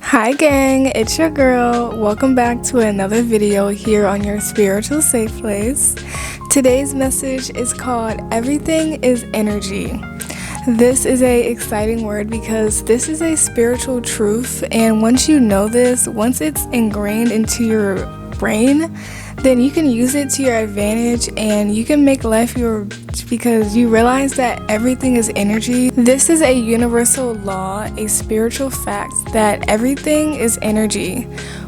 Hi gang, it's your girl. Welcome back to another video here on your spiritual safe place. Today's message is called Everything is Energy. This is a exciting word because this is a spiritual truth, and once you know this, once it's ingrained into your brain, then you can use it to your advantage and you can make life your, because you realize that everything is energy. This is a universal law, a spiritual fact that everything is energy.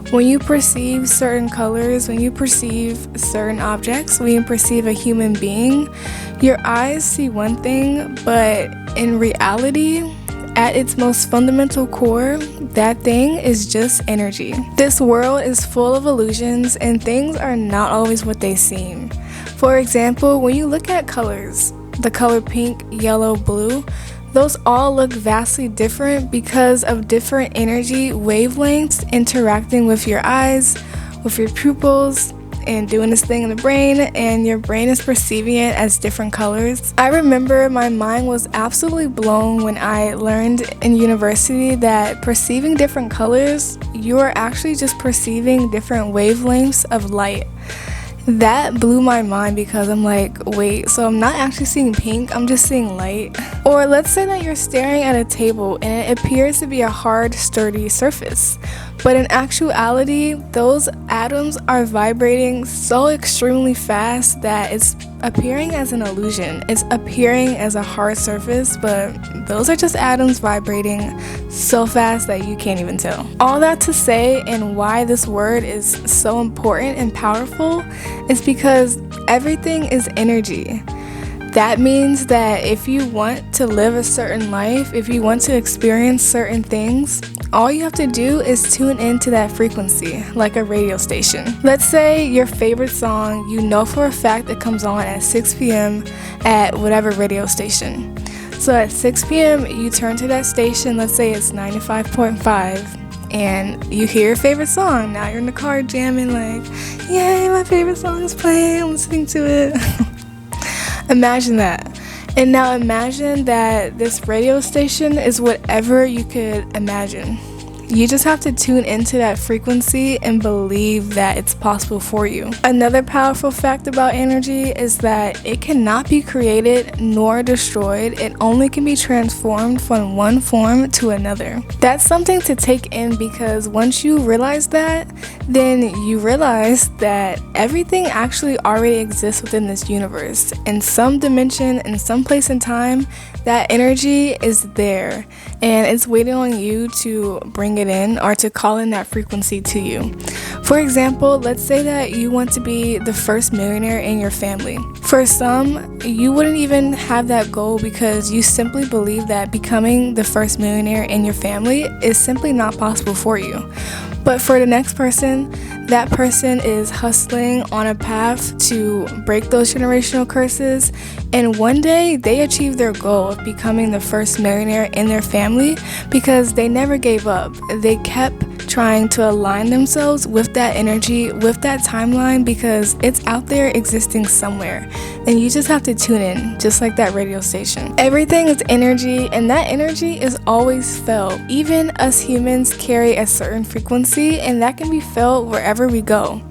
When you perceive certain colors, when you perceive certain objects, when you perceive a human being, your eyes see one thing, but in reality, at its most fundamental core, that thing is just energy. This world is full of illusions and things are not always what they seem. For example, when you look at colors, the color pink, yellow, blue, those all look vastly different because of different energy wavelengths interacting with your eyes, with your pupils, and doing this thing in the brain, and your brain is perceiving it as different colors. I remember my mind was absolutely blown when I learned in university that perceiving different colors, you are actually just perceiving different wavelengths of light. That blew my mind because I'm like, wait, so I'm not actually seeing pink, I'm just seeing light. Or let's say that you're staring at a table and it appears to be a hard, sturdy surface. But in actuality, those atoms are vibrating so extremely fast that it's appearing as an illusion. It's appearing as a hard surface, but those are just atoms vibrating so fast that you can't even tell. All that to say, and why this word is so important and powerful, is because everything is energy. That means that if you want to live a certain life, if you want to experience certain things, all you have to do is tune into that frequency, like a radio station. Let's say your favorite song, you know for a fact it comes on at 6 p.m. at whatever radio station. So at 6 p.m. you turn to that station, let's say it's 95.5, and you hear your favorite song. Now you're in the car jamming like, yay, my favorite song is playing, I'm listening to it. Imagine that. And now imagine that this radio station is whatever you could imagine. You just have to tune into that frequency and believe that it's possible for you. Another powerful fact about energy is that it cannot be created nor destroyed. It only can be transformed from one form to another. That's something to take in, because once you realize that, then you realize that everything actually already exists within this universe. In some dimension, in some place in time, that energy is there and it's waiting on you to bring it in or to call in that frequency to you. For example, let's say that you want to be the first millionaire in your family. For some, you wouldn't even have that goal because you simply believe that becoming the first millionaire in your family is simply not possible for you. But for the next person, that person is hustling on a path to break those generational curses, and one day they achieve their goal of becoming the first millionaire in their family because they never gave up. They kept trying to align themselves with that energy, with that timeline, because it's out there existing somewhere, and you just have to tune in, just like that radio station. Everything is energy, and that energy is always felt. Even us humans carry a certain frequency, and that can be felt wherever we go.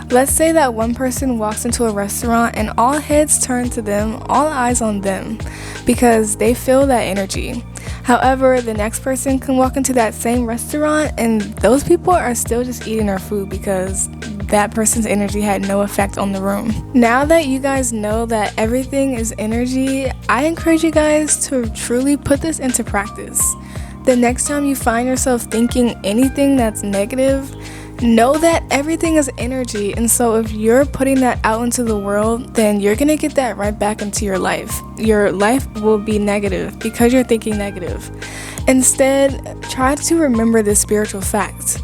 Let's say that one person walks into a restaurant and all heads turn to them, all eyes on them, because they feel that energy. However, the next person can walk into that same restaurant and those people are still just eating their food because that person's energy had no effect on the room. Now that you guys know that everything is energy, I encourage you guys to truly put this into practice. The next time you find yourself thinking anything that's negative, know that everything is energy, and so if you're putting that out into the world, then you're gonna get that right back into your life. Your life will be negative because you're thinking negative. Instead, try to remember this spiritual fact.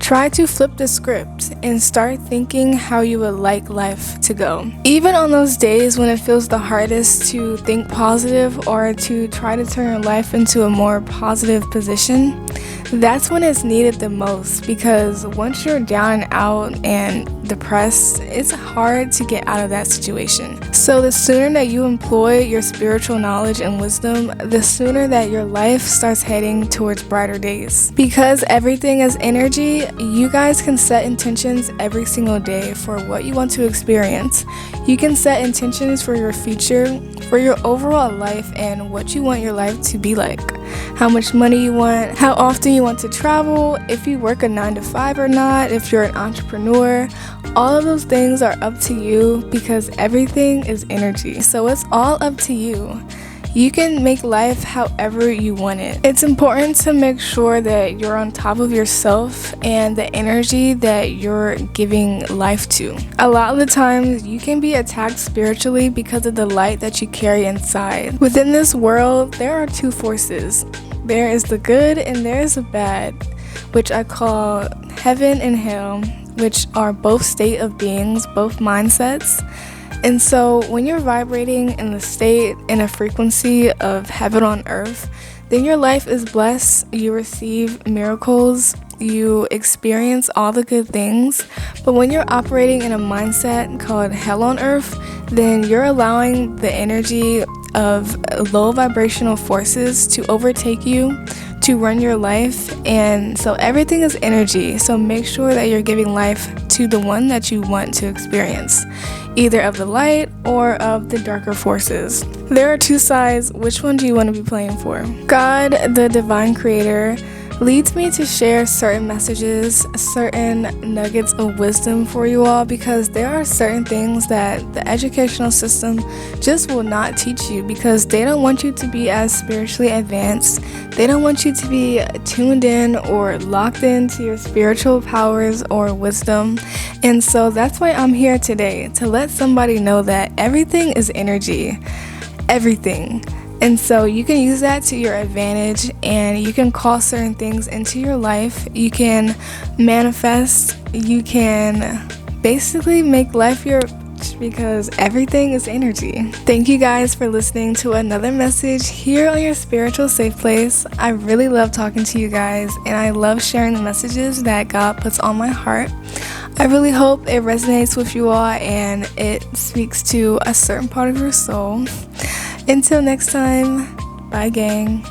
Try to flip the script and start thinking how you would like life to go. Even on those days when it feels the hardest to think positive or to try to turn your life into a more positive position, that's when it's needed the most, because once you're down and out and depressed, it's hard to get out of that situation. So the sooner that you employ your spiritual knowledge and wisdom, the sooner that your life starts heading towards brighter days. Because everything is energy, you guys can set intentions every single day for what you want to experience. You can set intentions for your future, for your overall life, and what you want your life to be like. How much money you want, how often you want to travel, if you work a 9-to-5 or not, if you're an entrepreneur. All of those things are up to you, because everything is energy. So it's all up to you. You can make life however you want it. It's important to make sure that you're on top of yourself and the energy that you're giving life to. A lot of the times you can be attacked spiritually because of the light that you carry inside. Within this world, there are two forces. There is the good and there is the bad, which I call heaven and hell, which are both state of beings, both mindsets. And so when you're vibrating in the state, in a frequency of heaven on earth, then your life is blessed, you receive miracles, you experience all the good things. But when you're operating in a mindset called hell on earth, then you're allowing the energy of low vibrational forces to overtake you, to run your life. And so everything is energy. So make sure that you're giving life to the one that you want to experience, either of the light or of the darker forces. There are two sides. Which one do you want to be playing for? God, the divine creator, leads me to share certain messages, certain nuggets of wisdom for you all, because there are certain things that the educational system just will not teach you, because they don't want you to be as spiritually advanced. They don't want you to be tuned in or locked into your spiritual powers or wisdom. And so that's why I'm here today, to let somebody know that everything is energy. Everything. And so you can use that to your advantage, and you can call certain things into your life. You can manifest. You can basically make life your, because everything is energy. Thank you guys for listening to another message here on your spiritual safe place. I really love talking to you guys, and I love sharing the messages that God puts on my heart. I really hope it resonates with you all and it speaks to a certain part of your soul. Until next time, bye gang.